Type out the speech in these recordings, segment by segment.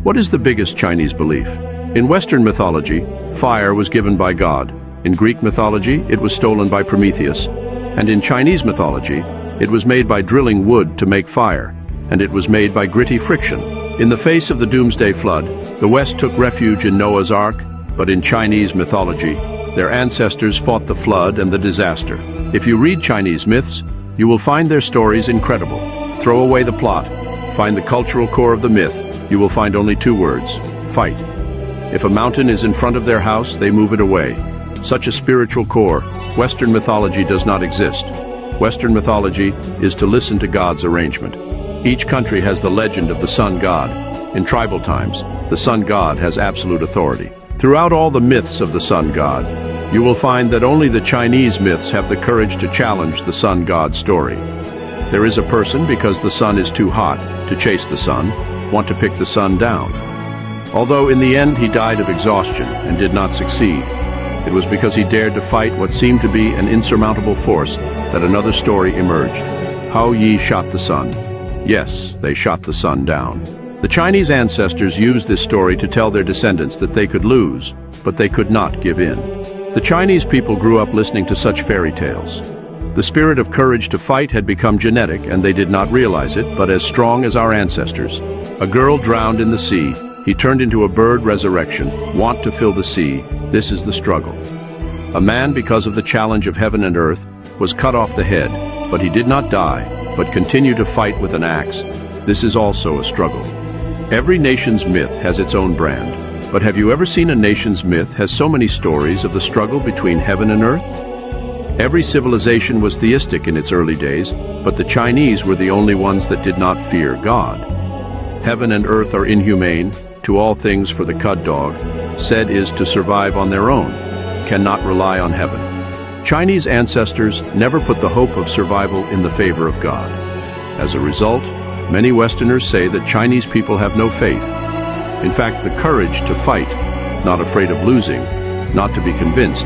What is the biggest Chinese belief? In Western mythology, fire was given by God. In Greek mythology, it was stolen by Prometheus. And in Chinese mythology, it was made by drilling wood to make fire. And it was made by gritty friction. In the face of the doomsday flood, the West took refuge in Noah's Ark, but in Chinese mythology, their ancestors fought the flood and the disaster. If you read Chinese myths, you will find their stories incredible. Throw away the plot. Find the cultural core of the myth. You will find only two words: fight. If a mountain is in front of their house, they move it away. Such a spiritual core, Western mythology does not exist. Western mythology is to listen to God's arrangement. Each country has the legend of the sun god. In tribal times, the sun god has absolute authority. Throughout all the myths of the sun god, you will find that only the Chinese myths have the courage to challenge the sun god story. There is a person, because the sun is too hot to chase the sun, want to pick the sun down. Although in the end he died of exhaustion and did not succeed, it was because he dared to fight what seemed to be an insurmountable force that another story emerged. How Yi shot the sun. Yes, they shot the sun down. The Chinese ancestors used this story to tell their descendants that they could lose, but they could not give in. The Chinese people grew up listening to such fairy tales. The spirit of courage to fight had become genetic, and they did not realize it, but as strong as our ancestors. A girl drowned in the sea. He turned into a bird resurrection, want to fill the sea. This is the struggle. A man, because of the challenge of heaven and earth, was cut off the head, but he did not die, but continued to fight with an axe. This is also a struggle. Every nation's myth has its own brand. But have you ever seen a nation's myth has so many stories of the struggle between heaven and earth? Every civilization was theistic in its early days, but the Chinese were the only ones that did not fear God. Heaven and earth are inhumane, to all things for the cud dog, said is to survive on their own, cannot rely on heaven. Chinese ancestors never put the hope of survival in the favor of God. As a result, many Westerners say that Chinese people have no faith. In fact, the courage to fight, not afraid of losing, not to be convinced,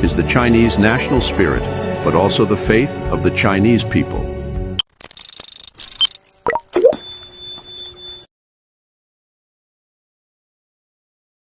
is the Chinese national spirit, but also the faith of the Chinese people.